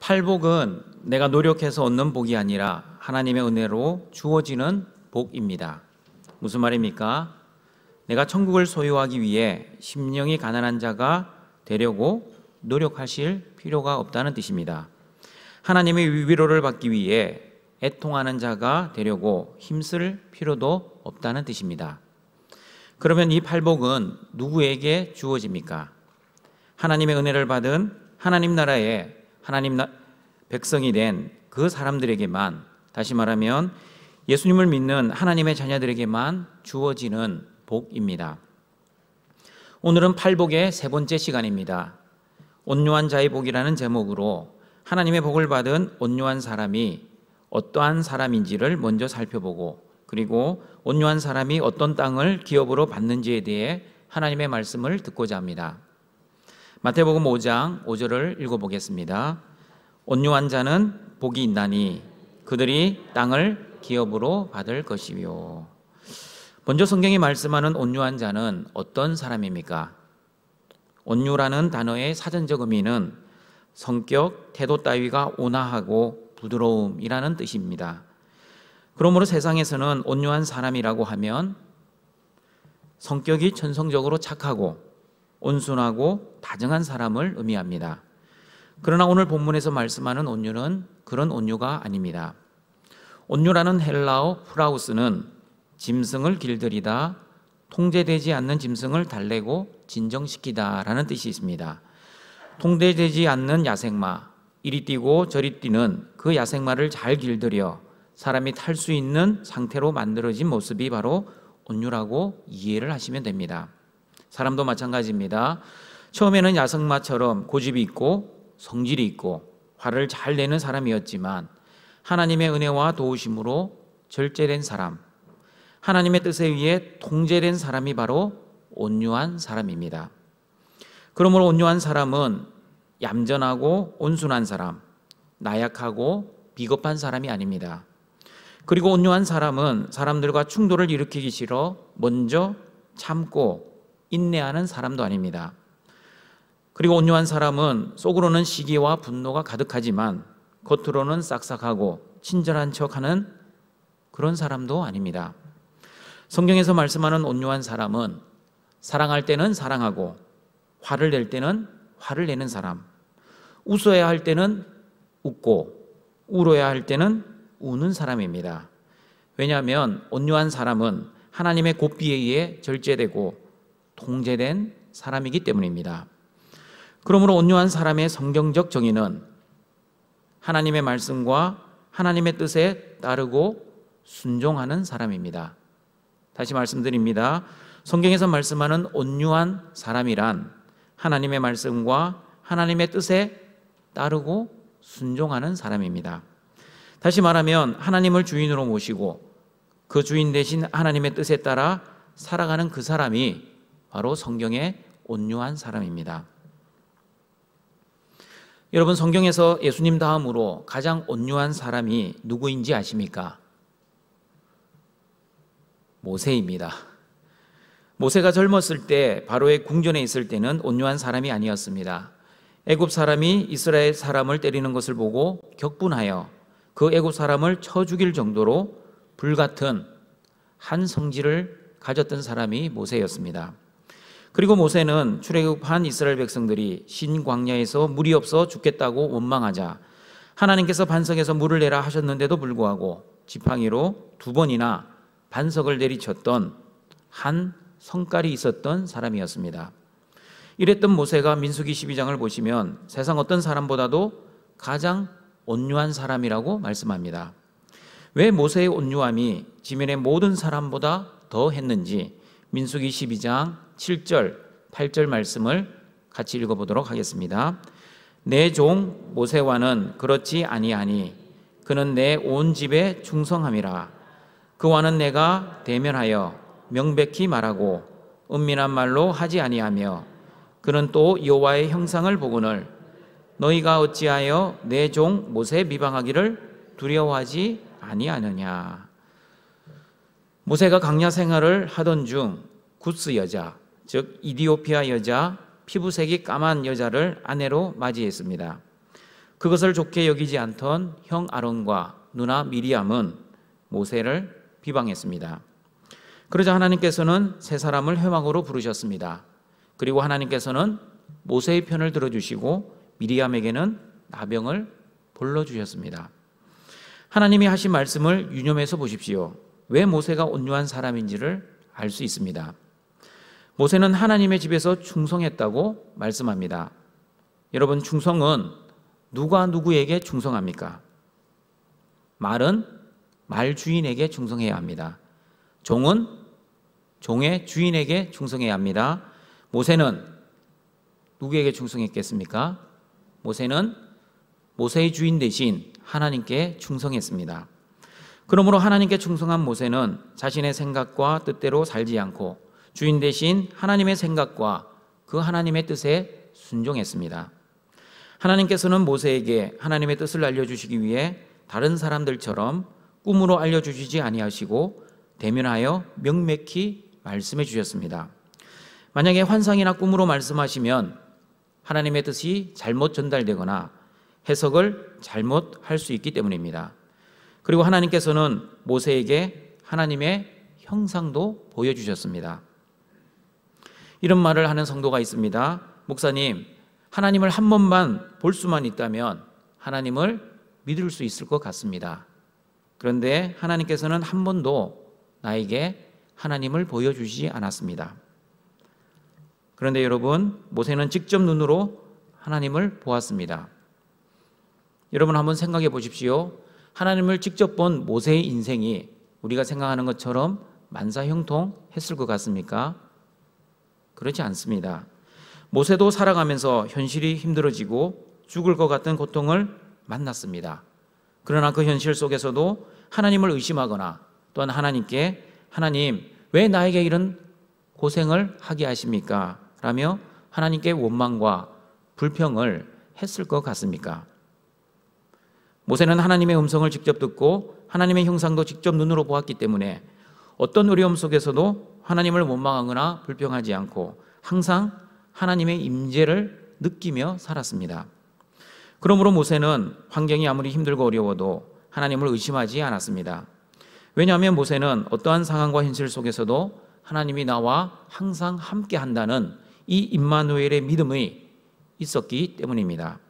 팔복은 내가 노력해서 얻는 복이 아니라 하나님의 은혜로 주어지는 복입니다. 무슨 말입니까? 내가 천국을 소유하기 위해 심령이 가난한 자가 되려고 노력하실 필요가 없다는 뜻입니다. 하나님의 위로를 받기 위해 애통하는 자가 되려고 힘쓸 필요도 없다는 뜻입니다. 그러면 이 팔복은 누구에게 주어집니까? 하나님의 은혜를 받은 하나님 나라의 백성이 된 그 사람들에게만, 다시 말하면 예수님을 믿는 하나님의 자녀들에게만 주어지는 복입니다. 오늘은 팔복의 세 번째 시간입니다. 온유한 자의 복이라는 제목으로 하나님의 복을 받은 온유한 사람이 어떠한 사람인지를 먼저 살펴보고, 그리고 온유한 사람이 어떤 땅을 기업으로 받는지에 대해 하나님의 말씀을 듣고자 합니다. 마태복음 5장 5절을 읽어보겠습니다. 온유한 자는 복이 있나니 그들이 땅을 기업으로 받을 것이요. 먼저 성경이 말씀하는 온유한 자는 어떤 사람입니까? 온유라는 단어의 사전적 의미는 성격, 태도 따위가 온화하고 부드러움이라는 뜻입니다. 그러므로 세상에서는 온유한 사람이라고 하면 성격이 천성적으로 착하고 온순하고 다정한 사람을 의미합니다. 그러나 오늘 본문에서 말씀하는 온유는 그런 온유가 아닙니다. 온유라는 헬라어 프라우스는 짐승을 길들이다, 통제되지 않는 짐승을 달래고 진정시키다 라는 뜻이 있습니다. 통제되지 않는 야생마, 이리 뛰고 저리 뛰는 그 야생마를 잘 길들여 사람이 탈 수 있는 상태로 만들어진 모습이 바로 온유라고 이해를 하시면 됩니다. 사람도 마찬가지입니다. 처음에는 야생마처럼 고집이 있고 성질이 있고 화를 잘 내는 사람이었지만 하나님의 은혜와 도우심으로 절제된 사람, 하나님의 뜻에 의해 통제된 사람이 바로 온유한 사람입니다. 그러므로 온유한 사람은 얌전하고 온순한 사람, 나약하고 비겁한 사람이 아닙니다. 그리고 온유한 사람은 사람들과 충돌을 일으키기 싫어 먼저 참고 인내하는 사람도 아닙니다. 그리고 온유한 사람은 속으로는 시기와 분노가 가득하지만 겉으로는 싹싹하고 친절한 척하는 그런 사람도 아닙니다. 성경에서 말씀하는 온유한 사람은 사랑할 때는 사랑하고 화를 낼 때는 화를 내는 사람, 웃어야 할 때는 웃고 울어야 할 때는 우는 사람입니다. 왜냐하면 온유한 사람은 하나님의 god비에 의해 절제되고 통제된 사람이기 때문입니다. 그러므로 온유한 사람의 성경적 정의는 하나님의 말씀과 하나님의 뜻에 따르고 순종하는 사람입니다. 다시 말씀드립니다. 성경에서 말씀하는 온유한 사람이란 하나님의 말씀과 하나님의 뜻에 따르고 순종하는 사람입니다. 다시 말하면 하나님을 주인으로 모시고 그 주인 대신 하나님의 뜻에 따라 살아가는 그 사람이 바로 성경의 온유한 사람입니다. 여러분, 성경에서 예수님 다음으로 가장 온유한 사람이 누구인지 아십니까? 모세입니다. 모세가 젊었을 때 바로의 궁전에 있을 때는 온유한 사람이 아니었습니다. 애굽 사람이 이스라엘 사람을 때리는 것을 보고 격분하여 그 애굽 사람을 쳐 죽일 정도로 불같은 한 성질을 가졌던 사람이 모세였습니다. 그리고 모세는 출애굽한 이스라엘 백성들이 신광야에서 물이 없어 죽겠다고 원망하자 하나님께서 반석에서 물을 내라 하셨는데도 불구하고 지팡이로 2번이나 반석을 내리쳤던 한 성깔이 있었던 사람이었습니다. 이랬던 모세가 민수기 12장을 보시면 세상 어떤 사람보다도 가장 온유한 사람이라고 말씀합니다. 왜 모세의 온유함이 지면의 모든 사람보다 더 했는지 민수기 12장 7절, 8절 말씀을 같이 읽어보도록 하겠습니다. 내 종 모세와는 그렇지 아니하니 그는 내 온 집에 충성함이라. 그와는 내가 대면하여 명백히 말하고 은밀한 말로 하지 아니하며 그는 또 여호와의 형상을 보거늘 너희가 어찌하여 내 종 모세 비방하기를 두려워하지 아니하느냐. 모세가 광야 생활을 하던 중 구스 여자, 즉 이디오피아 여자, 피부색이 까만 여자를 아내로 맞이했습니다. 그것을 좋게 여기지 않던 형 아론과 누나 미리암은 모세를 비방했습니다. 그러자 하나님께서는 세 사람을 회막으로 부르셨습니다. 그리고 하나님께서는 모세의 편을 들어주시고 미리암에게는 나병을 불러주셨습니다. 하나님이 하신 말씀을 유념해서 보십시오. 왜 모세가 온유한 사람인지를 알 수 있습니다. 모세는 하나님의 집에서 충성했다고 말씀합니다. 여러분, 충성은 누가 누구에게 충성합니까? 말은 말 주인에게 충성해야 합니다. 종은 종의 주인에게 충성해야 합니다. 모세는 누구에게 충성했겠습니까? 모세는 모세의 주인 대신 하나님께 충성했습니다. 그러므로 하나님께 충성한 모세는 자신의 생각과 뜻대로 살지 않고 주인 대신 하나님의 생각과 그 하나님의 뜻에 순종했습니다. 하나님께서는 모세에게 하나님의 뜻을 알려주시기 위해 다른 사람들처럼 꿈으로 알려주시지 아니하시고 대면하여 명맥히 말씀해 주셨습니다. 만약에 환상이나 꿈으로 말씀하시면 하나님의 뜻이 잘못 전달되거나 해석을 잘못할 수 있기 때문입니다. 그리고 하나님께서는 모세에게 하나님의 형상도 보여주셨습니다. 이런 말을 하는 성도가 있습니다. 목사님, 하나님을 한 번만 볼 수만 있다면 하나님을 믿을 수 있을 것 같습니다. 그런데 하나님께서는 한 번도 나에게 하나님을 보여주시지 않았습니다. 그런데 여러분, 모세는 직접 눈으로 하나님을 보았습니다. 여러분 한번 생각해 보십시오. 하나님을 직접 본 모세의 인생이 우리가 생각하는 것처럼 만사형통했을 것 같습니까? 그렇지 않습니다. 모세도 살아가면서 현실이 힘들어지고 죽을 것 같은 고통을 만났습니다. 그러나 그 현실 속에서도 하나님을 의심하거나 또한 하나님께 하나님, 왜 나에게 이런 고생을 하게 하십니까? 라며 하나님께 원망과 불평을 했을 것 같습니까? 모세는 하나님의 음성을 직접 듣고 하나님의 형상도 직접 눈으로 보았기 때문에 어떤 어려움 속에서도 하나님을 원망하거나 불평하지 않고 항상 하나님의 임재를 느끼며 살았습니다. 그러므로 모세는 환경이 아무리 힘들고 어려워도 하나님을 의심하지 않았습니다. 왜냐하면 모세는 어떠한 상황과 현실 속에서도 하나님이 나와 항상 함께 한다는 이 임마누엘의 믿음이 있었기 때문입니다.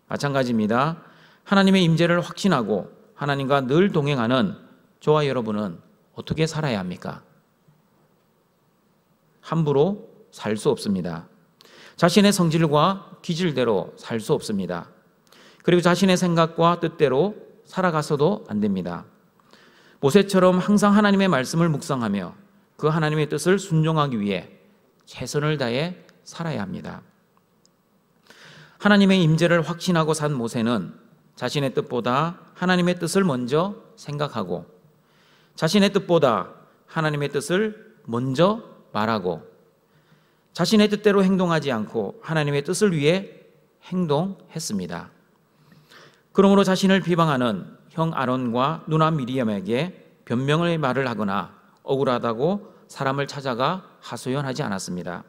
마찬가지입니다. 하나님의 임재를 확신하고 하나님과 늘 동행하는 저와 여러분은 어떻게 살아야 합니까? 함부로 살 수 없습니다. 자신의 성질과 기질대로 살 수 없습니다. 그리고 자신의 생각과 뜻대로 살아가서도 안 됩니다. 모세처럼 항상 하나님의 말씀을 묵상하며 그 하나님의 뜻을 순종하기 위해 최선을 다해 살아야 합니다. 하나님의 임재를 확신하고 산 모세는 자신의 뜻보다 하나님의 뜻을 먼저 생각하고 자신의 뜻보다 하나님의 뜻을 먼저 말하고 자신의 뜻대로 행동하지 않고 하나님의 뜻을 위해 행동했습니다. 그러므로 자신을 비방하는 형 아론과 누나 미리암에게 변명의 말을 하거나 억울하다고 사람을 찾아가 하소연하지 않았습니다.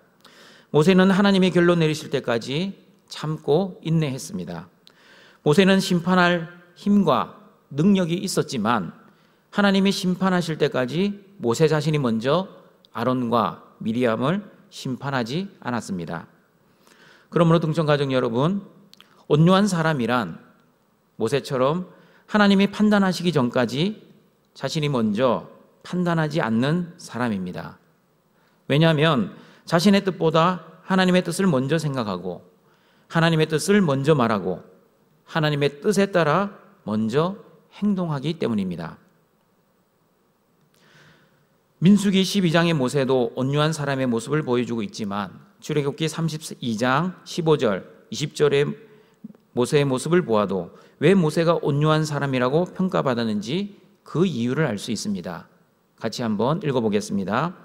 모세는 하나님의 결론 내리실 때까지 참고 인내했습니다. 모세는 심판할 힘과 능력이 있었지만 하나님이 심판하실 때까지 모세 자신이 먼저 아론과 미리암을 심판하지 않았습니다. 그러므로 등촌가족 여러분, 온유한 사람이란 모세처럼 하나님이 판단하시기 전까지 자신이 먼저 판단하지 않는 사람입니다. 왜냐하면 자신의 뜻보다 하나님의 뜻을 먼저 생각하고 하나님의 뜻을 먼저 말하고 하나님의 뜻에 따라 먼저 행동하기 때문입니다. 민수기 12장의 모세도 온유한 사람의 모습을 보여주고 있지만 출애굽기 32장 15절, 20절의 모세의 모습을 보아도 왜 모세가 온유한 사람이라고 평가받았는지 그 이유를 알 수 있습니다. 같이 한번 읽어보겠습니다.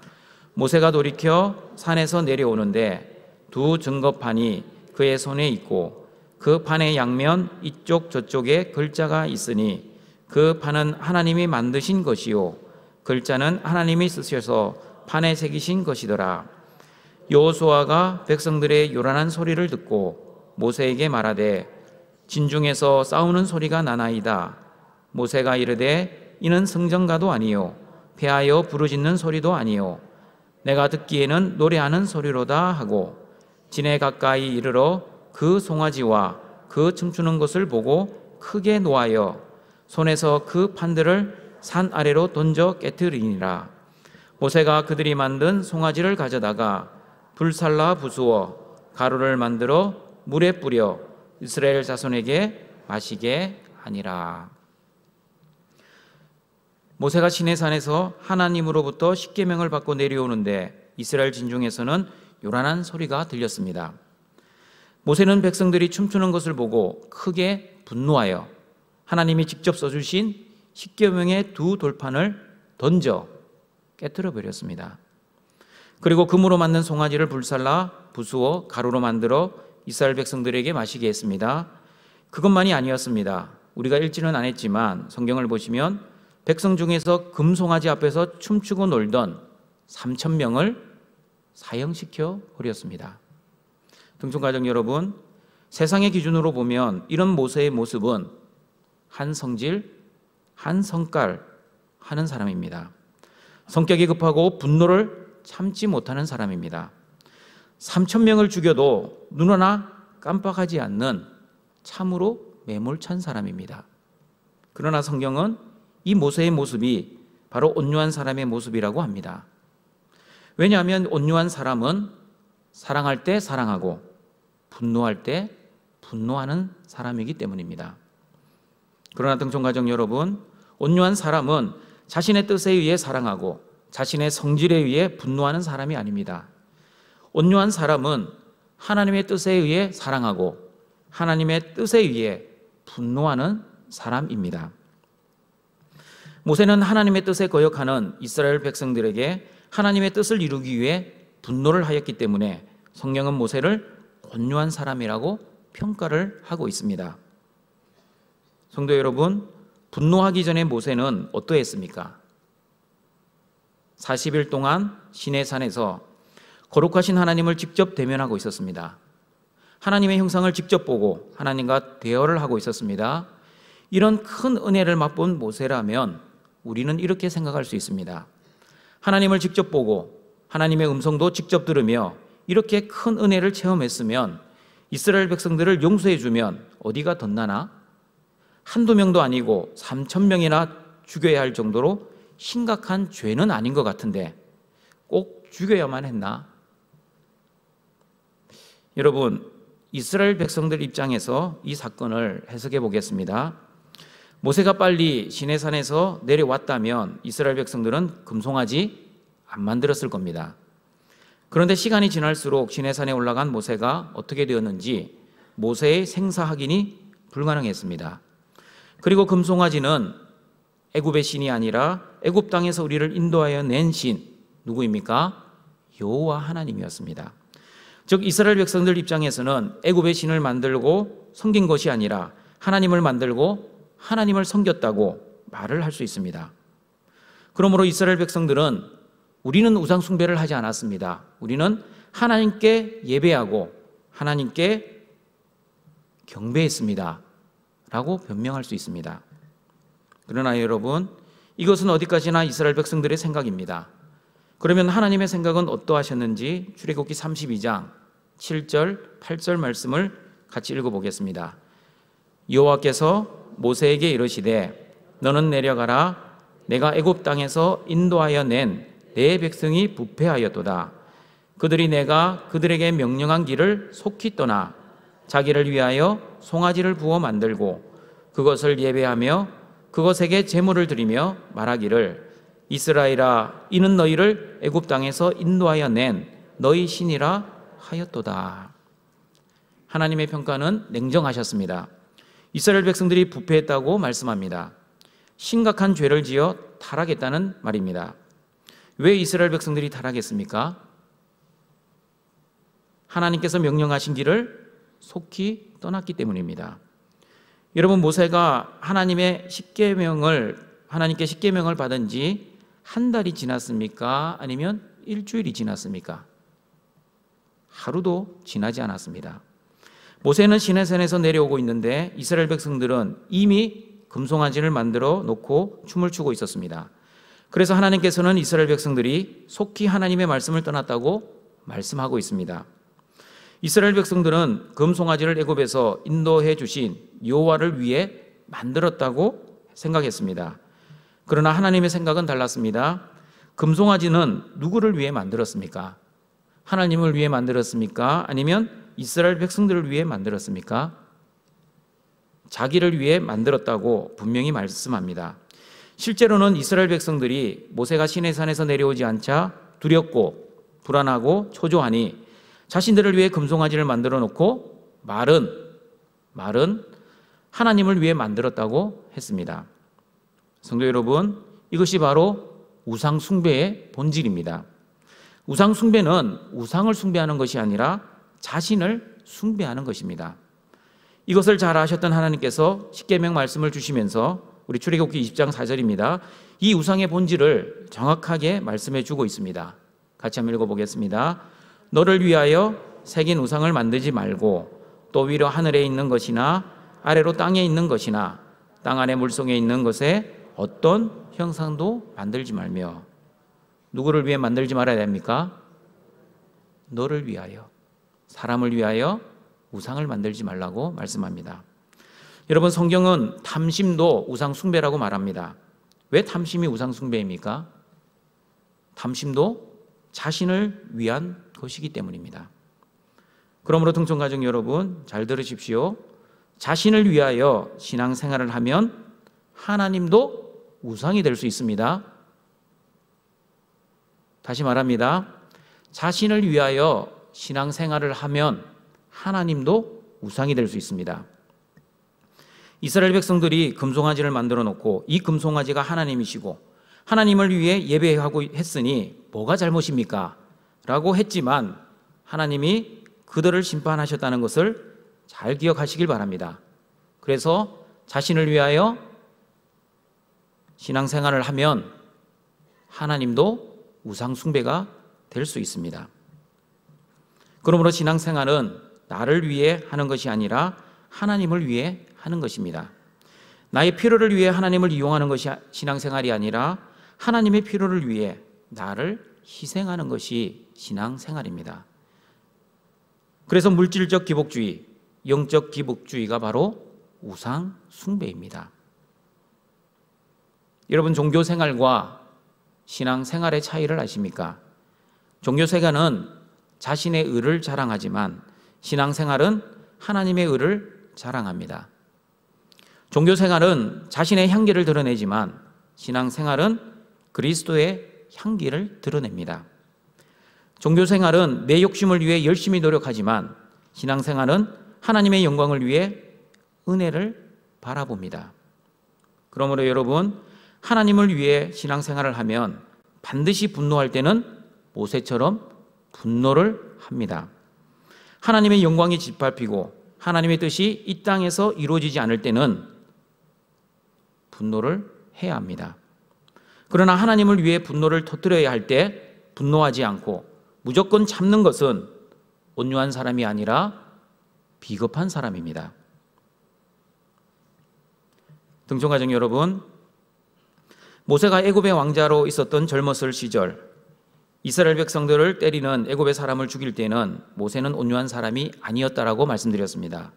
모세가 돌이켜 산에서 내려오는데 두 증거판이 그의 손에 있고 그 판의 양면 이쪽 저쪽에 글자가 있으니 그 판은 하나님이 만드신 것이요 글자는 하나님이 쓰셔서 판에 새기신 것이더라. 여호수아가 백성들의 요란한 소리를 듣고 모세에게 말하되 진중에서 싸우는 소리가 나나이다. 모세가 이르되 이는 성전가도 아니요 패하여 부르짖는 소리도 아니요 내가 듣기에는 노래하는 소리로다 하고 진에 가까이 이르러 그 송아지와 그 춤추는 것을 보고 크게 노하여 손에서 그 판들을 산 아래로 던져 깨뜨리니라. 모세가 그들이 만든 송아지를 가져다가 불살라 부수어 가루를 만들어 물에 뿌려 이스라엘 자손에게 마시게 하니라. 모세가 시내산에서 하나님으로부터 십계명을 받고 내려오는데 이스라엘 진중에서는 요란한 소리가 들렸습니다. 모세는 백성들이 춤추는 것을 보고 크게 분노하여 하나님이 직접 써주신 십계명의 두 돌판을 던져 깨뜨려 버렸습니다. 그리고 금으로 만든 송아지를 불살라 부수어 가루로 만들어 이스라엘 백성들에게 마시게 했습니다. 그것만이 아니었습니다. 우리가 읽지는 않았지만 성경을 보시면 백성 중에서 금송아지 앞에서 춤추고 놀던 3,000명을 사형시켜 버렸습니다. 등촌가족 여러분, 세상의 기준으로 보면 이런 모세의 모습은 한 성질, 한 성깔 하는 사람입니다. 성격이 급하고 분노를 참지 못하는 사람입니다. 3,000명을 죽여도 눈 하나 깜빡하지 않는 참으로 매몰찬 사람입니다. 그러나 성경은 이 모세의 모습이 바로 온유한 사람의 모습이라고 합니다. 왜냐하면 온유한 사람은 사랑할 때 사랑하고 분노할 때 분노하는 사람이기 때문입니다. 그러나 등촌가족 여러분, 온유한 사람은 자신의 뜻에 의해 사랑하고 자신의 성질에 의해 분노하는 사람이 아닙니다. 온유한 사람은 하나님의 뜻에 의해 사랑하고 하나님의 뜻에 의해 분노하는 사람입니다. 모세는 하나님의 뜻에 거역하는 이스라엘 백성들에게 하나님의 뜻을 이루기 위해 분노를 하였기 때문에 성경은 모세를 온유한 사람이라고 평가를 하고 있습니다. 성도 여러분, 분노하기 전에 모세는 어떠했습니까? 40일 동안 시내산에서 거룩하신 하나님을 직접 대면하고 있었습니다. 하나님의 형상을 직접 보고 하나님과 대화를 하고 있었습니다. 이런 큰 은혜를 맛본 모세라면 우리는 이렇게 생각할 수 있습니다. 하나님을 직접 보고 하나님의 음성도 직접 들으며 이렇게 큰 은혜를 체험했으면 이스라엘 백성들을 용서해 주면 어디가 덧나나? 한두 명도 아니고 3,000명이나 죽여야 할 정도로 심각한 죄는 아닌 것 같은데 꼭 죽여야만 했나? 여러분, 이스라엘 백성들 입장에서 이 사건을 해석해 보겠습니다. 모세가 빨리 시내산에서 내려왔다면 이스라엘 백성들은 금송아지 안 만들었을 겁니다. 그런데 시간이 지날수록 시내산에 올라간 모세가 어떻게 되었는지 모세의 생사 확인이 불가능했습니다. 그리고 금송아지는 애굽의 신이 아니라 애굽 땅에서 우리를 인도하여 낸 신, 누구입니까? 여호와 하나님이었습니다. 즉 이스라엘 백성들 입장에서는 애굽의 신을 만들고 섬긴 것이 아니라 하나님을 만들고 하나님을 섬겼다고 말을 할 수 있습니다. 그러므로 이스라엘 백성들은 우리는 우상 숭배를 하지 않았습니다. 우리는 하나님께 예배하고 하나님께 경배했습니다 라고 변명할 수 있습니다. 그러나 여러분, 이것은 어디까지나 이스라엘 백성들의 생각입니다. 그러면 하나님의 생각은 어떠하셨는지 출애굽기 32장 7절, 8절 말씀을 같이 읽어보겠습니다. 여호와께서 모세에게 이르시되 너는 내려가라. 내가 애굽 땅에서 인도하여 낸 내 백성이 부패하였도다. 그들이 내가 그들에게 명령한 길을 속히 떠나 자기를 위하여 송아지를 부어 만들고 그것을 예배하며 그것에게 제물을 드리며 말하기를 이스라엘아, 이는 너희를 애굽 땅에서 인도하여 낸 너희 신이라 하였도다. 하나님의 평가는 냉정하셨습니다. 이스라엘 백성들이 부패했다고 말씀합니다. 심각한 죄를 지어 타락했다는 말입니다. 왜 이스라엘 백성들이 타락했습니까? 하나님께서 명령하신 길을 속히 떠났기 때문입니다. 여러분, 모세가 하나님께 십계명을 받은 지 한 달이 지났습니까? 아니면 일주일이 지났습니까? 하루도 지나지 않았습니다. 모세는 시내산에서 내려오고 있는데 이스라엘 백성들은 이미 금송아지를 만들어 놓고 춤을 추고 있었습니다. 그래서 하나님께서는 이스라엘 백성들이 속히 하나님의 말씀을 떠났다고 말씀하고 있습니다. 이스라엘 백성들은 금송아지를 애굽에서 인도해 주신 여호와를 위해 만들었다고 생각했습니다. 그러나 하나님의 생각은 달랐습니다. 금송아지는 누구를 위해 만들었습니까? 하나님을 위해 만들었습니까? 아니면 이스라엘 백성들을 위해 만들었습니까? 자기를 위해 만들었다고 분명히 말씀합니다. 실제로는 이스라엘 백성들이 모세가 시내산에서 내려오지 않자 두렵고 불안하고 초조하니 자신들을 위해 금송아지를 만들어 놓고 말은 하나님을 위해 만들었다고 했습니다. 성도 여러분, 이것이 바로 우상 숭배의 본질입니다. 우상 숭배는 우상을 숭배하는 것이 아니라 자신을 숭배하는 것입니다. 이것을 잘 아셨던 하나님께서 십계명 말씀을 주시면서 우리 출애굽기 20장 4절입니다. 이 우상의 본질을 정확하게 말씀해 주고 있습니다. 같이 한번 읽어보겠습니다. 너를 위하여 새긴 우상을 만들지 말고 또 위로 하늘에 있는 것이나 아래로 땅에 있는 것이나 땅 안에 물속에 있는 것에 어떤 형상도 만들지 말며. 누구를 위해 만들지 말아야 됩니까? 너를 위하여, 사람을 위하여 우상을 만들지 말라고 말씀합니다. 여러분, 성경은 탐심도 우상 숭배라고 말합니다. 왜 탐심이 우상 숭배입니까? 탐심도 자신을 위한 것이기 때문입니다. 그러므로 등촌가족 여러분, 잘 들으십시오. 자신을 위하여 신앙생활을 하면 하나님도 우상이 될 수 있습니다. 다시 말합니다. 자신을 위하여 신앙생활을 하면 하나님도 우상이 될 수 있습니다. 이스라엘 백성들이 금송아지를 만들어 놓고 이 금송아지가 하나님이시고 하나님을 위해 예배하고 했으니 뭐가 잘못입니까? 라고 했지만 하나님이 그들을 심판하셨다는 것을 잘 기억하시길 바랍니다. 그래서 자신을 위하여 신앙생활을 하면 하나님도 우상 숭배가 될 수 있습니다. 그러므로 신앙생활은 나를 위해 하는 것이 아니라 하나님을 위해 하는 것입니다. 나의 필요를 위해 하나님을 이용하는 것이 신앙생활이 아니라 하나님의 필요를 위해 나를 희생하는 것이 신앙생활입니다. 그래서 물질적 기복주의, 영적 기복주의가 바로 우상 숭배입니다. 여러분, 종교생활과 신앙생활의 차이를 아십니까? 종교생활은 자신의 의를 자랑하지만 신앙생활은 하나님의 의를 자랑합니다. 종교생활은 자신의 향기를 드러내지만 신앙생활은 그리스도의 향기를 드러냅니다. 종교생활은 내 욕심을 위해 열심히 노력하지만 신앙생활은 하나님의 영광을 위해 은혜를 바라봅니다. 그러므로 여러분, 하나님을 위해 신앙생활을 하면 반드시 분노할 때는 모세처럼 분노를 합니다. 하나님의 영광이 짓밟히고 하나님의 뜻이 이 땅에서 이루어지지 않을 때는 분노를 해야 합니다. 그러나 하나님을 위해 분노를 터뜨려야 할 때 분노하지 않고 무조건 참는 것은 온유한 사람이 아니라 비겁한 사람입니다. 등촌가족 여러분, 모세가 애굽의 왕자로 있었던 젊었을 시절 이스라엘 백성들을 때리는 애굽의 사람을 죽일 때는 모세는 온유한 사람이 아니었다라고 말씀드렸습니다.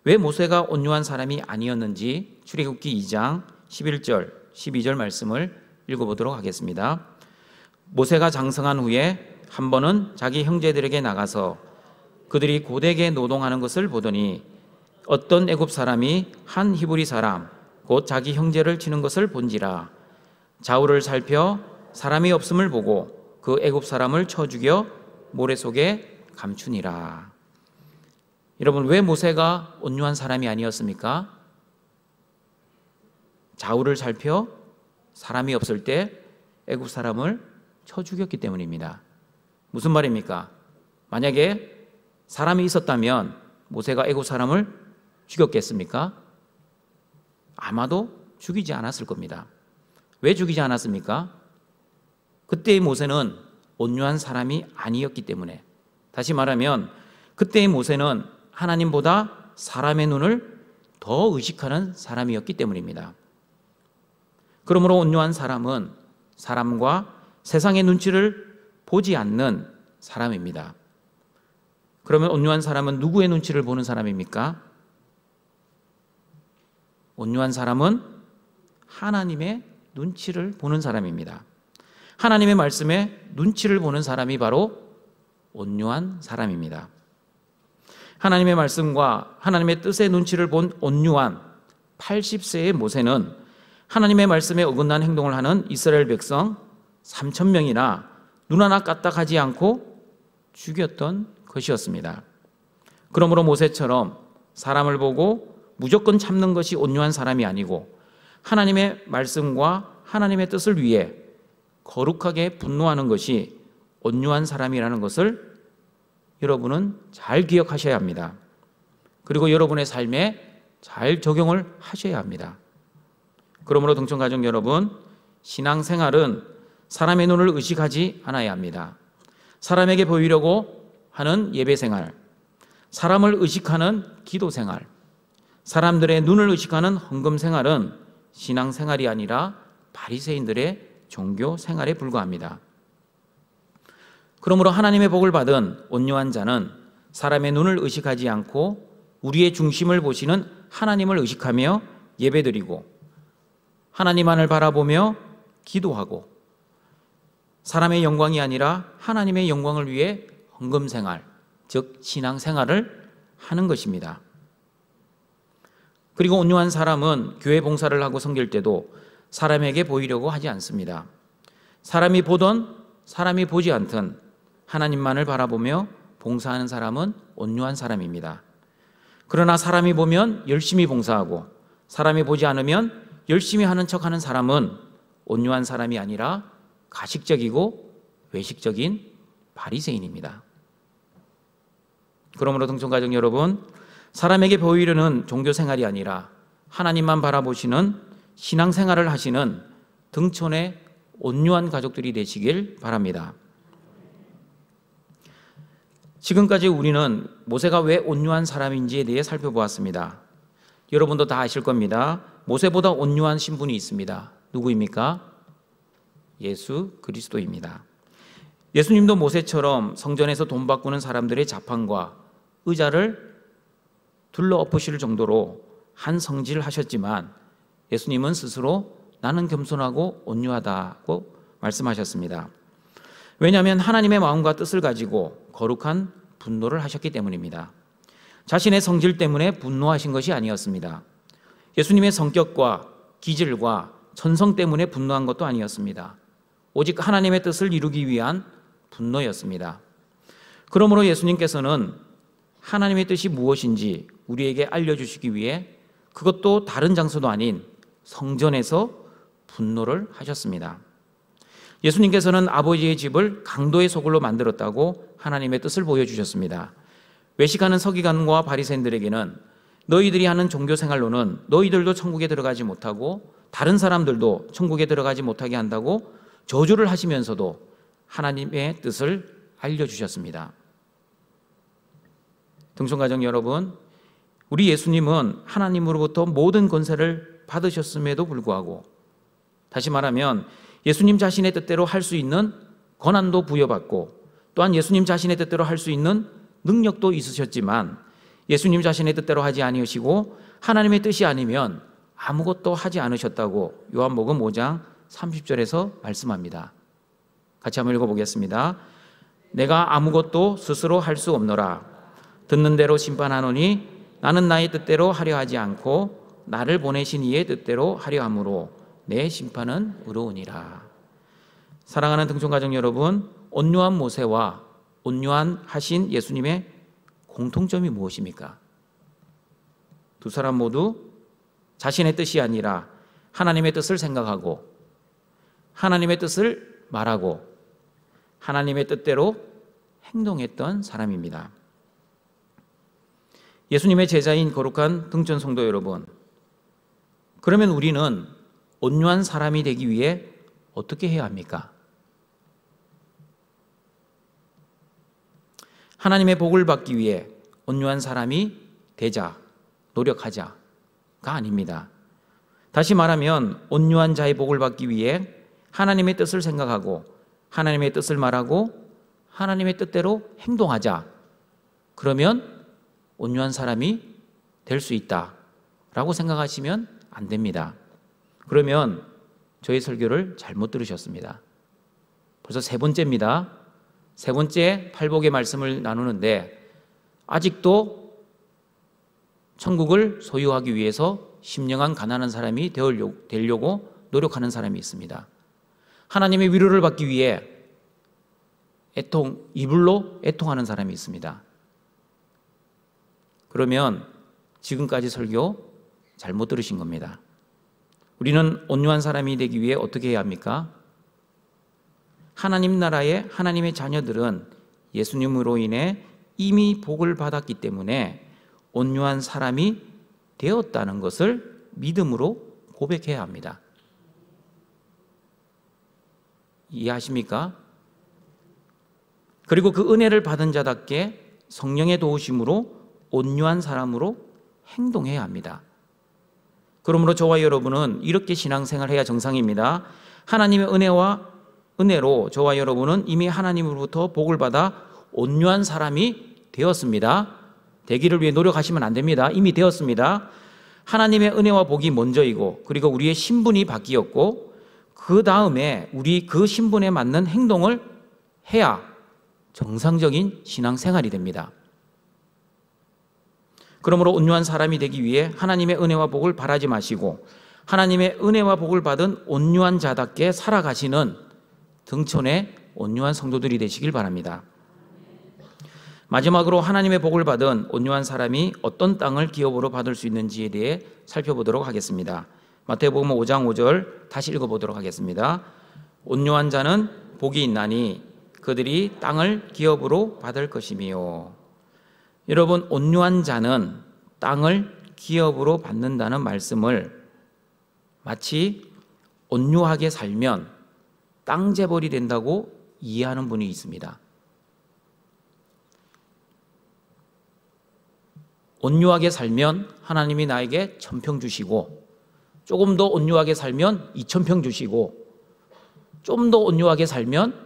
왜 모세가 온유한 사람이 아니었는지 출애굽기 2장 11절, 12절 말씀을 읽어보도록 하겠습니다. 모세가 장성한 후에 한 번은 자기 형제들에게 나가서 그들이 고되게 노동하는 것을 보더니 어떤 애굽 사람이 한 히브리 사람 곧 자기 형제를 치는 것을 본지라. 좌우를 살펴 사람이 없음을 보고 그 애굽 사람을 쳐 죽여 모래 속에 감추니라. 여러분, 왜 모세가 온유한 사람이 아니었습니까? 좌우를 살펴 사람이 없을 때 애굽 사람을 쳐 죽였기 때문입니다. 무슨 말입니까? 만약에 사람이 있었다면 모세가 애굽 사람을 죽였겠습니까? 아마도 죽이지 않았을 겁니다. 왜 죽이지 않았습니까? 그때의 모세는 온유한 사람이 아니었기 때문에. 다시 말하면 그때의 모세는 하나님보다 사람의 눈을 더 의식하는 사람이었기 때문입니다. 그러므로 온유한 사람은 사람과 세상의 눈치를 보지 않는 사람입니다. 그러면 온유한 사람은 누구의 눈치를 보는 사람입니까? 온유한 사람은 하나님의 눈치를 보는 사람입니다. 하나님의 말씀에 눈치를 보는 사람이 바로 온유한 사람입니다. 하나님의 말씀과 하나님의 뜻의 눈치를 본 온유한 80세의 모세는 하나님의 말씀에 어긋난 행동을 하는 이스라엘 백성 3,000명이나 눈 하나 까딱하지 않고 죽였던 것이었습니다. 그러므로 모세처럼 사람을 보고 무조건 참는 것이 온유한 사람이 아니고 하나님의 말씀과 하나님의 뜻을 위해 거룩하게 분노하는 것이 온유한 사람이라는 것을 여러분은 잘 기억하셔야 합니다. 그리고 여러분의 삶에 잘 적용을 하셔야 합니다. 그러므로 동청가족 여러분, 신앙생활은 사람의 눈을 의식하지 않아야 합니다. 사람에게 보이려고 하는 예배생활, 사람을 의식하는 기도생활, 사람들의 눈을 의식하는 헌금생활은 신앙생활이 아니라 바리새인들의 종교생활에 불과합니다. 그러므로 하나님의 복을 받은 온유한 자는 사람의 눈을 의식하지 않고 우리의 중심을 보시는 하나님을 의식하며 예배드리고 하나님만을 바라보며 기도하고 사람의 영광이 아니라 하나님의 영광을 위해 헌금생활, 즉 신앙생활을 하는 것입니다. 그리고 온유한 사람은 교회 봉사를 하고 섬길 때도 사람에게 보이려고 하지 않습니다. 사람이 보던 사람이 보지 않든 하나님만을 바라보며 봉사하는 사람은 온유한 사람입니다. 그러나 사람이 보면 열심히 봉사하고 사람이 보지 않으면 열심히 하는 척하는 사람은 온유한 사람이 아니라 가식적이고 외식적인 바리새인입니다. 그러므로 동청가족 여러분, 사람에게 보이려는 종교생활이 아니라 하나님만 바라보시는 신앙생활을 하시는 등촌의 온유한 가족들이 되시길 바랍니다. 지금까지 우리는 모세가 왜 온유한 사람인지에 대해 살펴보았습니다. 여러분도 다 아실 겁니다. 모세보다 온유한 신분이 있습니다. 누구입니까? 예수 그리스도입니다. 예수님도 모세처럼 성전에서 돈 바꾸는 사람들의 자판과 의자를 둘러 엎으실 정도로 한 성질을 하셨지만 예수님은 스스로 나는 겸손하고 온유하다고 말씀하셨습니다. 왜냐하면 하나님의 마음과 뜻을 가지고 거룩한 분노를 하셨기 때문입니다. 자신의 성질 때문에 분노하신 것이 아니었습니다. 예수님의 성격과 기질과 천성 때문에 분노한 것도 아니었습니다. 오직 하나님의 뜻을 이루기 위한 분노였습니다. 그러므로 예수님께서는 하나님의 뜻이 무엇인지 우리에게 알려주시기 위해 그것도 다른 장소도 아닌 성전에서 분노를 하셨습니다. 예수님께서는 아버지의 집을 강도의 소굴로 만들었다고 하나님의 뜻을 보여주셨습니다. 외식하는 서기관과 바리새인들에게는 너희들이 하는 종교생활로는 너희들도 천국에 들어가지 못하고 다른 사람들도 천국에 들어가지 못하게 한다고 저주를 하시면서도 하나님의 뜻을 알려주셨습니다. 등촌가족 여러분, 우리 예수님은 하나님으로부터 모든 권세를 받으셨음에도 불구하고, 다시 말하면 예수님 자신의 뜻대로 할 수 있는 권한도 부여받고 또한 예수님 자신의 뜻대로 할 수 있는 능력도 있으셨지만 예수님 자신의 뜻대로 하지 아니하시고 하나님의 뜻이 아니면 아무것도 하지 않으셨다고 요한복음 5장 30절에서 말씀합니다. 같이 한번 읽어보겠습니다. 내가 아무것도 스스로 할 수 없노라. 듣는 대로 심판하노니 나는 나의 뜻대로 하려 하지 않고 나를 보내신 이의 뜻대로 하려 함으로 내 심판은 의로우니라. 사랑하는 등촌가족 여러분, 온유한 모세와 온유한 하신 예수님의 공통점이 무엇입니까? 두 사람 모두 자신의 뜻이 아니라 하나님의 뜻을 생각하고 하나님의 뜻을 말하고 하나님의 뜻대로 행동했던 사람입니다. 예수님의 제자인 거룩한 등촌 성도 여러분, 그러면 우리는 온유한 사람이 되기 위해 어떻게 해야 합니까? 하나님의 복을 받기 위해 온유한 사람이 되자, 노력하자가 아닙니다. 다시 말하면 온유한 자의 복을 받기 위해 하나님의 뜻을 생각하고 하나님의 뜻을 말하고 하나님의 뜻대로 행동하자. 그러면 온유한 사람이 될 수 있다라고 생각하시면 안 됩니다. 그러면 저희 설교를 잘못 들으셨습니다. 벌써 세 번째입니다. 세 번째 팔복의 말씀을 나누는데 아직도 천국을 소유하기 위해서 심령한 가난한 사람이 되려고 노력하는 사람이 있습니다. 하나님의 위로를 받기 위해 이불로 애통하는 사람이 있습니다. 그러면 지금까지 설교 잘못 들으신 겁니다. 우리는 온유한 사람이 되기 위해 어떻게 해야 합니까? 하나님 나라의 하나님의 자녀들은 예수님으로 인해 이미 복을 받았기 때문에 온유한 사람이 되었다는 것을 믿음으로 고백해야 합니다. 이해하십니까? 그리고 그 은혜를 받은 자답게 성령의 도우심으로 온유한 사람으로 행동해야 합니다. 그러므로 저와 여러분은 이렇게 신앙생활해야 정상입니다. 하나님의 은혜로 저와 여러분은 이미 하나님으로부터 복을 받아 온유한 사람이 되었습니다. 되기를 위해 노력하시면 안 됩니다. 이미 되었습니다. 하나님의 은혜와 복이 먼저이고 그리고 우리의 신분이 바뀌었고 그 다음에 우리 그 신분에 맞는 행동을 해야 정상적인 신앙생활이 됩니다. 그러므로 온유한 사람이 되기 위해 하나님의 은혜와 복을 바라지 마시고 하나님의 은혜와 복을 받은 온유한 자답게 살아가시는 등촌의 온유한 성도들이 되시길 바랍니다. 마지막으로 하나님의 복을 받은 온유한 사람이 어떤 땅을 기업으로 받을 수 있는지에 대해 살펴보도록 하겠습니다. 마태복음 5장 5절 다시 읽어보도록 하겠습니다. 온유한 자는 복이 있나니 그들이 땅을 기업으로 받을 것이며. 여러분, 온유한 자는 땅을 기업으로 받는다는 말씀을 마치 온유하게 살면 땅 재벌이 된다고 이해하는 분이 있습니다. 온유하게 살면 하나님이 나에게 1000평 주시고 조금 더 온유하게 살면 2000평 주시고 좀 더 온유하게 살면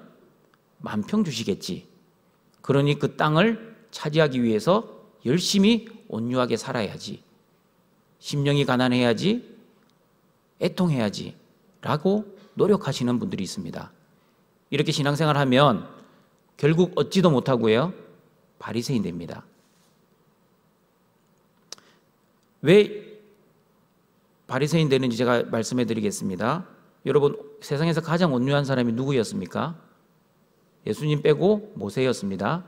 10,000평 주시겠지. 그러니 그 땅을 차지하기 위해서 열심히 온유하게 살아야지. 심령이 가난해야지. 애통해야지. 라고 노력하시는 분들이 있습니다. 이렇게 신앙생활하면 결국 얻지도 못하고요. 바리새인 됩니다. 왜 바리새인 되는지 제가 말씀해 드리겠습니다. 여러분, 세상에서 가장 온유한 사람이 누구였습니까? 예수님 빼고 모세였습니다.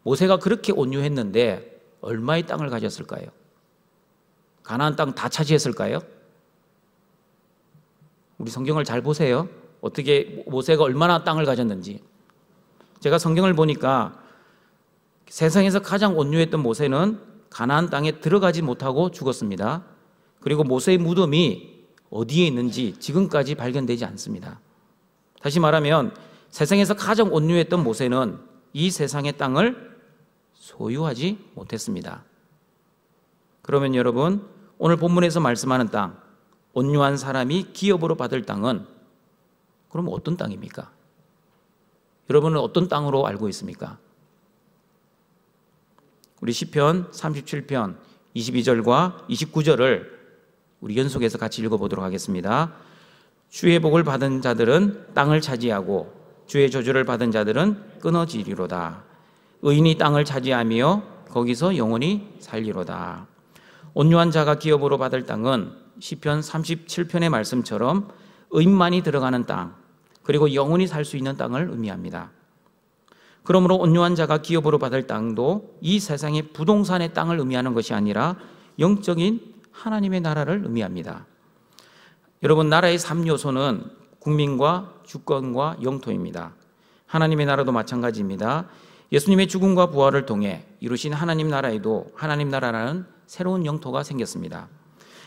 모세가 그렇게 온유했는데 얼마의 땅을 가졌을까요? 가나안 땅 다 차지했을까요? 우리 성경을 잘 보세요. 어떻게 모세가 얼마나 땅을 가졌는지. 제가 성경을 보니까 세상에서 가장 온유했던 모세는 가나안 땅에 들어가지 못하고 죽었습니다. 그리고 모세의 무덤이 어디에 있는지 지금까지 발견되지 않습니다. 다시 말하면 세상에서 가장 온유했던 모세는 이 세상의 땅을 소유하지 못했습니다. 그러면 여러분, 오늘 본문에서 말씀하는 땅, 온유한 사람이 기업으로 받을 땅은 그럼 어떤 땅입니까? 여러분은 어떤 땅으로 알고 있습니까? 우리 시편 37편 22절과 29절을 우리 연속해서 같이 읽어보도록 하겠습니다. 주의 복을 받은 자들은 땅을 차지하고 주의 저주를 받은 자들은 끊어지리로다. 의인이 땅을 차지하며 거기서 영원히 살리로다. 온유한 자가 기업으로 받을 땅은 시편 37편의 말씀처럼 의인만이 들어가는 땅, 그리고 영원히 살 수 있는 땅을 의미합니다. 그러므로 온유한 자가 기업으로 받을 땅도 이 세상의 부동산의 땅을 의미하는 것이 아니라 영적인 하나님의 나라를 의미합니다. 여러분, 나라의 3요소는 국민과 주권과 영토입니다. 하나님의 나라도 마찬가지입니다. 예수님의 죽음과 부활을 통해 이루신 하나님 나라에도 하나님 나라라는 새로운 영토가 생겼습니다.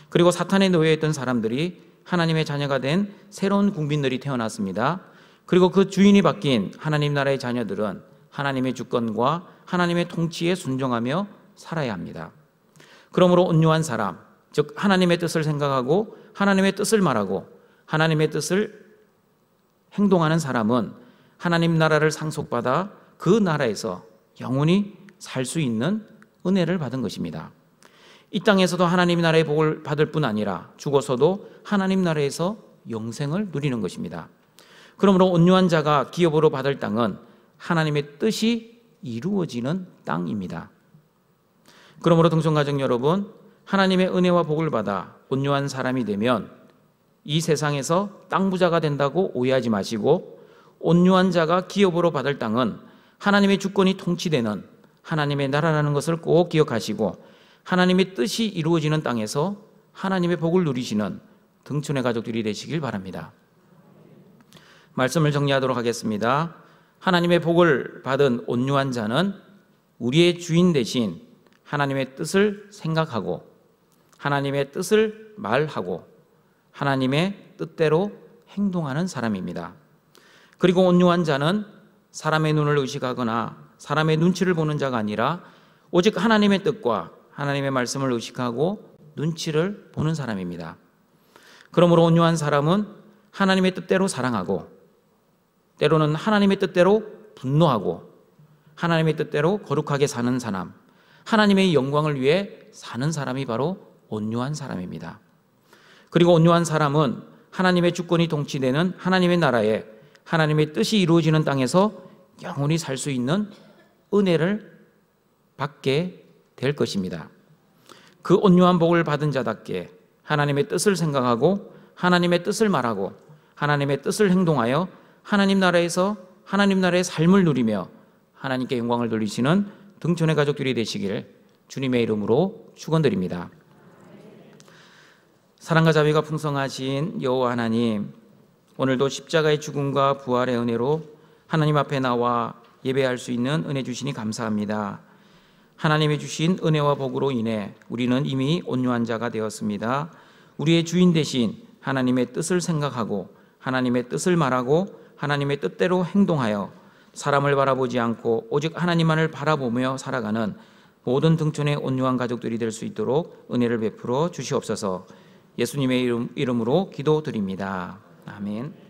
그리고 사탄에 노예했던 사람들이 하나님의 자녀가 된 새로운 국민들이 태어났습니다. 그리고 그 주인이 바뀐 하나님 나라의 자녀들은 하나님의 주권과 하나님의 통치에 순종하며 살아야 합니다. 그러므로 온유한 사람, 즉 하나님의 뜻을 생각하고 하나님의 뜻을 말하고 하나님의 뜻을 행동하는 사람은 하나님 나라를 상속받아 그 나라에서 영원히 살 수 있는 은혜를 받은 것입니다. 이 땅에서도 하나님 나라의 복을 받을 뿐 아니라 죽어서도 하나님 나라에서 영생을 누리는 것입니다. 그러므로 온유한 자가 기업으로 받을 땅은 하나님의 뜻이 이루어지는 땅입니다. 그러므로 동성가족 여러분, 하나님의 은혜와 복을 받아 온유한 사람이 되면 이 세상에서 땅 부자가 된다고 오해하지 마시고, 온유한 자가 기업으로 받을 땅은 하나님의 주권이 통치되는 하나님의 나라라는 것을 꼭 기억하시고, 하나님의 뜻이 이루어지는 땅에서 하나님의 복을 누리시는 등촌의 가족들이 되시길 바랍니다. 말씀을 정리하도록 하겠습니다. 하나님의 복을 받은 온유한 자는 우리의 주인 대신 하나님의 뜻을 생각하고 하나님의 뜻을 말하고 하나님의 뜻대로 행동하는 사람입니다. 그리고 온유한 자는 사람의 눈을 의식하거나 사람의 눈치를 보는 자가 아니라 오직 하나님의 뜻과 하나님의 말씀을 의식하고 눈치를 보는 사람입니다. 그러므로 온유한 사람은 하나님의 뜻대로 사랑하고 때로는 하나님의 뜻대로 분노하고 하나님의 뜻대로 거룩하게 사는 사람, 하나님의 영광을 위해 사는 사람이 바로 온유한 사람입니다. 그리고 온유한 사람은 하나님의 주권이 통치되는 하나님의 나라에 하나님의 뜻이 이루어지는 땅에서 영원히 살 수 있는 은혜를 받게 될 것입니다. 그 온유한 복을 받은 자답게 하나님의 뜻을 생각하고 하나님의 뜻을 말하고 하나님의 뜻을 행동하여 하나님 나라에서 하나님 나라의 삶을 누리며 하나님께 영광을 돌리시는 등촌의 가족들이 되시길 주님의 이름으로 축원드립니다. 사랑과 자비가 풍성하신 여호와 하나님, 오늘도 십자가의 죽음과 부활의 은혜로 하나님 앞에 나와 예배할 수 있는 은혜 주시니 감사합니다. 하나님이 주신 은혜와 복으로 인해 우리는 이미 온유한 자가 되었습니다. 우리의 주인 대신 하나님의 뜻을 생각하고 하나님의 뜻을 말하고 하나님의 뜻대로 행동하여 사람을 바라보지 않고 오직 하나님만을 바라보며 살아가는 모든 등촌의 온유한 가족들이 될 수 있도록 은혜를 베풀어 주시옵소서. 예수님의 이름으로 기도드립니다. 아멘.